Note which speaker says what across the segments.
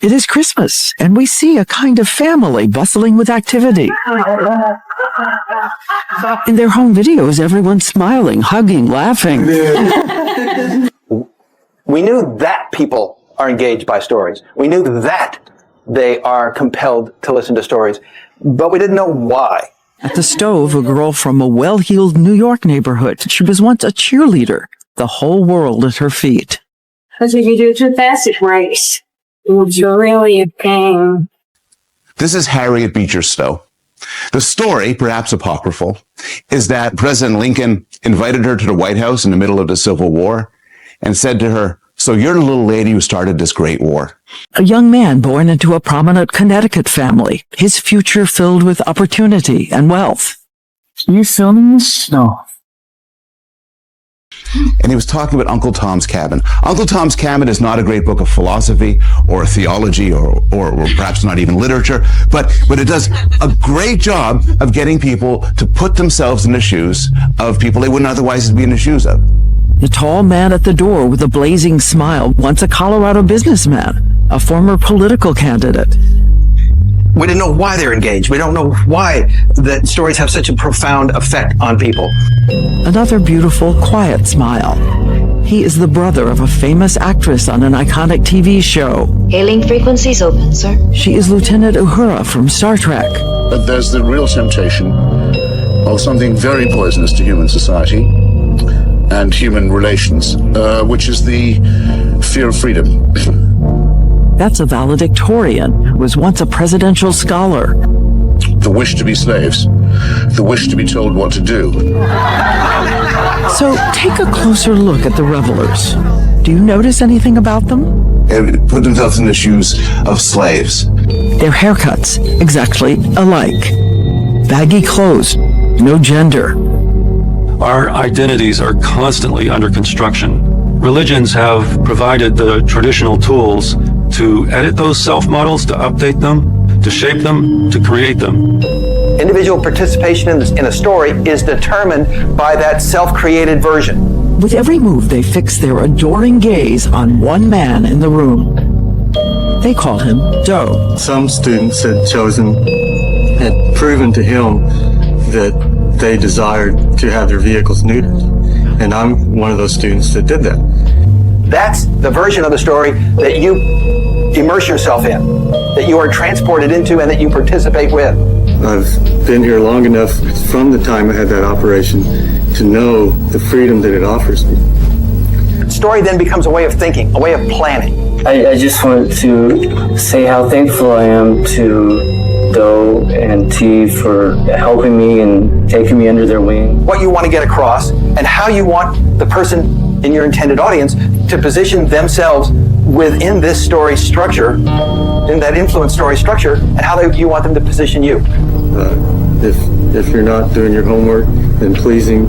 Speaker 1: It is Christmas, and we see a kind of family bustling with activity. In their home videos, everyone's smiling, hugging, laughing.
Speaker 2: We knew that people are engaged by stories. We knew that they are compelled to listen to stories, but we didn't know why.
Speaker 1: At the stove, a girl from a well-heeled New York neighborhood. She was once a cheerleader, the whole world at her feet.
Speaker 3: That's what you do to a basket race. You're really a pain.
Speaker 4: This is Harriet Beecher Stowe. The story, perhaps apocryphal, is that President Lincoln invited her to the White House in the middle of the Civil War and said to her, "So you're the little lady who started this great war."
Speaker 1: A young man born into a prominent Connecticut family, his future filled with opportunity and wealth.
Speaker 5: You filming this? No.
Speaker 4: And he was talking about Uncle Tom's Cabin. Uncle Tom's Cabin is not a great book of philosophy or theology or perhaps not even literature, but it does a great job of getting people to put themselves in the shoes of people they wouldn't otherwise be in the shoes of.
Speaker 1: The tall man at the door with a blazing smile, once a Colorado businessman, a former political candidate.
Speaker 2: We didn't know why they're engaged. We don't know why that stories have such a profound effect on people.
Speaker 1: Another beautiful, quiet smile. He is the brother of a famous actress on an iconic TV show.
Speaker 6: Hailing frequencies open, sir.
Speaker 1: She is Lieutenant Uhura from Star Trek.
Speaker 7: But there's the real temptation of something very poisonous to human society and human relations, which is the fear of freedom.
Speaker 1: That's a valedictorian who was once a presidential scholar.
Speaker 7: The wish to be slaves, the wish to be told what to do.
Speaker 1: So take a closer look at the revelers. Do you notice anything about them?
Speaker 4: They put themselves in the shoes of slaves.
Speaker 1: Their haircuts, exactly alike. Baggy clothes, no gender.
Speaker 8: Our identities are constantly under construction. Religions have provided the traditional tools to edit those self-models, to update them, to shape them, to create them.
Speaker 2: Individual participation in a story is determined by that self-created version.
Speaker 1: With every move, they fix their adoring gaze on one man in the room. They call him Doe.
Speaker 5: Some students had proven to him that they desired to have their vehicles neutered. And I'm one of those students that did that.
Speaker 2: That's the version of the story that you immerse yourself in, that you are transported into and that you participate with.
Speaker 5: I've been here long enough from the time I had that operation to know the freedom that it offers me.
Speaker 2: Story then becomes a way of thinking, a way of planning.
Speaker 9: I just want to say how thankful I am to Doe and T for helping me and taking me under their wing.
Speaker 2: What you want to get across and how you want the person in your intended audience to position themselves within this story structure, in that influence story structure, and how you want them to position you.
Speaker 5: If you're not doing your homework and pleasing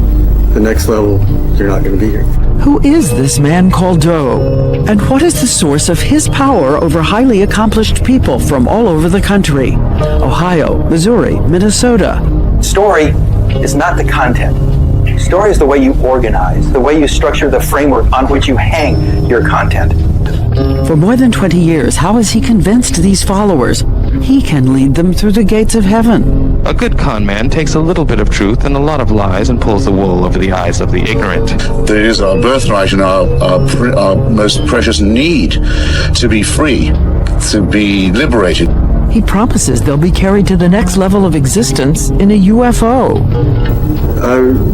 Speaker 5: the next level, you're not going to be here.
Speaker 1: Who is this man called Doe? And what is the source of his power over highly accomplished people from all over the country? Ohio, Missouri, Minnesota.
Speaker 2: Story is not the content. Story is the way you organize, the way you structure the framework on which you hang your content.
Speaker 1: For more than 20 years, how has he convinced these followers he can lead them through the gates of heaven?
Speaker 10: A good con man takes a little bit of truth and a lot of lies and pulls the wool over the eyes of the ignorant.
Speaker 7: There is our birthright and our most precious need to be free, to be liberated.
Speaker 1: He promises they'll be carried to the next level of existence in a UFO.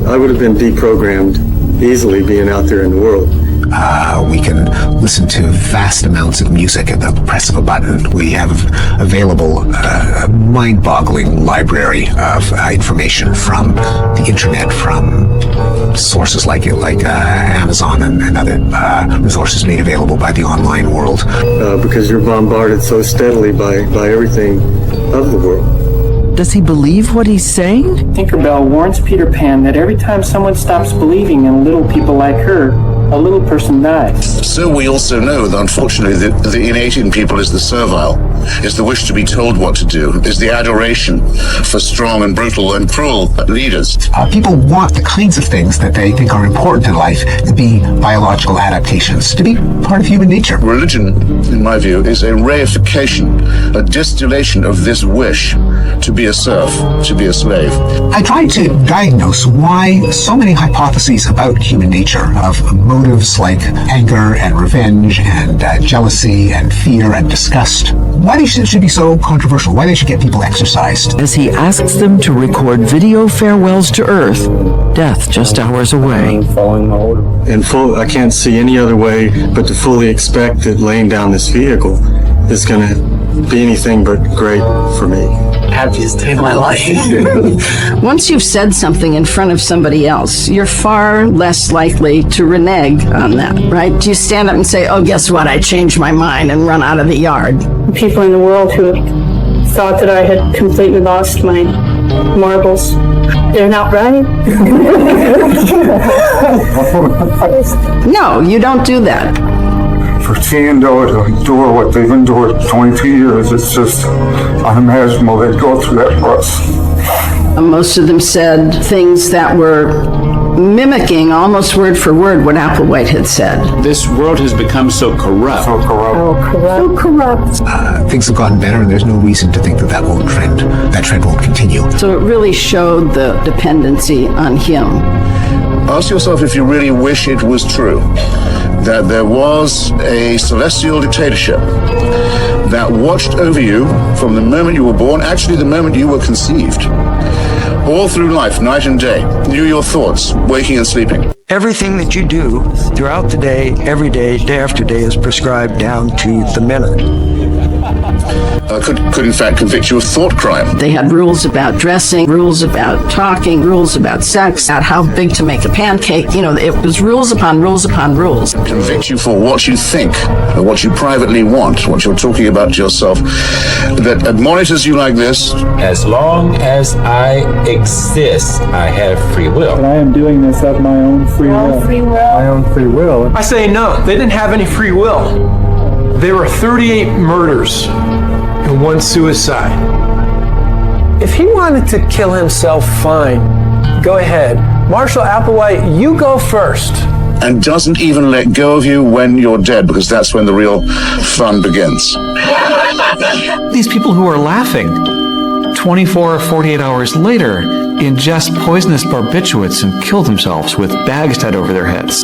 Speaker 5: I would have been deprogrammed easily being out there in the world.
Speaker 11: We can listen to vast amounts of music at the press of a button. We have available a mind-boggling library of information from the internet, from sources like Amazon and other resources made available by the online world.
Speaker 5: Because you're bombarded so steadily by everything of the world.
Speaker 1: Does he believe what he's saying?
Speaker 9: Tinkerbell warns Peter Pan that every time someone stops believing in little people like her, a little person dies.
Speaker 7: So we also know that unfortunately the innate in people is the servile, is the wish to be told what to do, is the adoration for strong and brutal and cruel leaders.
Speaker 11: People want the kinds of things that they think are important in life to be biological adaptations, to be part of human nature.
Speaker 7: Religion, in my view, is a reification, a distillation of this wish to be a serf, to be a slave.
Speaker 11: I tried to diagnose why so many hypotheses about human nature, of motives like anger and revenge and jealousy and fear and disgust, why they should be so controversial, why they should get people exercised.
Speaker 1: As he asks them to record video farewells to Earth, death just hours away.
Speaker 5: I can't see any other way but to fully expect that laying down this vehicle is going to be anything but great for me.
Speaker 9: Happiest day of my life.
Speaker 12: Once you've said something in front of somebody else, you're far less likely to renege on that, right? Do you stand up and say, oh, guess what, I changed my mind and run out of the yard?
Speaker 3: People in the world who thought that I had completely lost my marbles, they're not right.
Speaker 12: No, you don't do that.
Speaker 13: For seeing to endure what they've endured 22 years, it's just unimaginable they'd go through that for us.
Speaker 12: Most of them said things that were mimicking almost word for word what Applewhite had said.
Speaker 14: This world has become so corrupt.
Speaker 3: So corrupt.
Speaker 11: Things have gotten better and there's no reason to think that trend won't continue.
Speaker 12: So it really showed the dependency on him.
Speaker 7: Ask yourself if you really wish it was true that there was a celestial dictatorship that watched over you from the moment you were born, actually the moment you were conceived, all through life, night and day, knew your thoughts, waking and sleeping.
Speaker 15: Everything that you do throughout the day, every day, day after day, is prescribed down to the minute.
Speaker 7: Could in fact convict you of thought crime.
Speaker 12: They had rules about dressing, rules about talking, rules about sex, about how big to make a pancake. You know, it was rules upon rules upon rules.
Speaker 7: Convict you for what you think, or what you privately want, what you're talking about to yourself, that admonishes you like this.
Speaker 14: As long as I exist, I have free will.
Speaker 13: But I am doing this of my own free will. My own free will.
Speaker 16: I say no, they didn't have any free will. There were 38 murders and 1 suicide. If he wanted to kill himself, fine. Go ahead. Marshall Applewhite, you go first.
Speaker 7: And doesn't even let go of you when you're dead, because that's when the real fun begins.
Speaker 17: These people who are laughing 24 or 48 hours later ingest poisonous barbiturates and kill themselves with bags tied over their heads.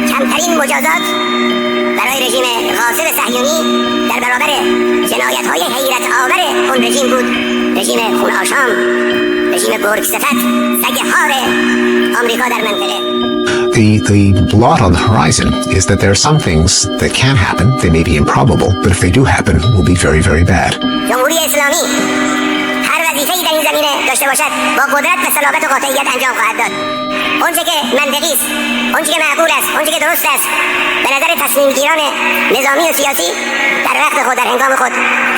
Speaker 18: کمترین مجازات برای رژیم غاصب صهیونی در برابر جنایت‌های حیرت آور اون رژیم بود. رژیم خون‌آشام، رژیم گرگ صفت، سگ هار آمریکا در منطقه.
Speaker 11: The blot on the horizon is that there are some things that can happen. They may be improbable, but if they do happen, will be very, very bad.
Speaker 18: جمهوری اسلامی هر وظیفه‌ای در این زمینه داشته باشد با قدرت و صلابت و قاطعیت انجام خواهد داد. اونچه که منطقی است، اونچه که معقول است، اونچه که درست است، به نظر تصمیم گیران نظامی و سیاسی در وقت خود، در هنگام خود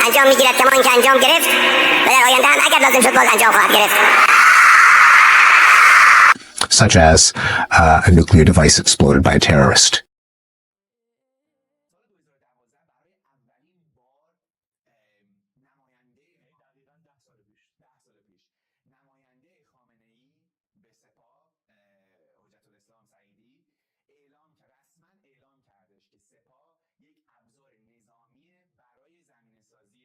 Speaker 18: انجام میگیرد، کما اینکه انجام گرفت و در آینده هم اگر لازم شد باز انجام خواهد گرفت.
Speaker 11: Such as a nuclear device exploded by a terrorist.
Speaker 19: اعلام کردش که سپاه یک ابزار نظامی برای زمینه‌سازی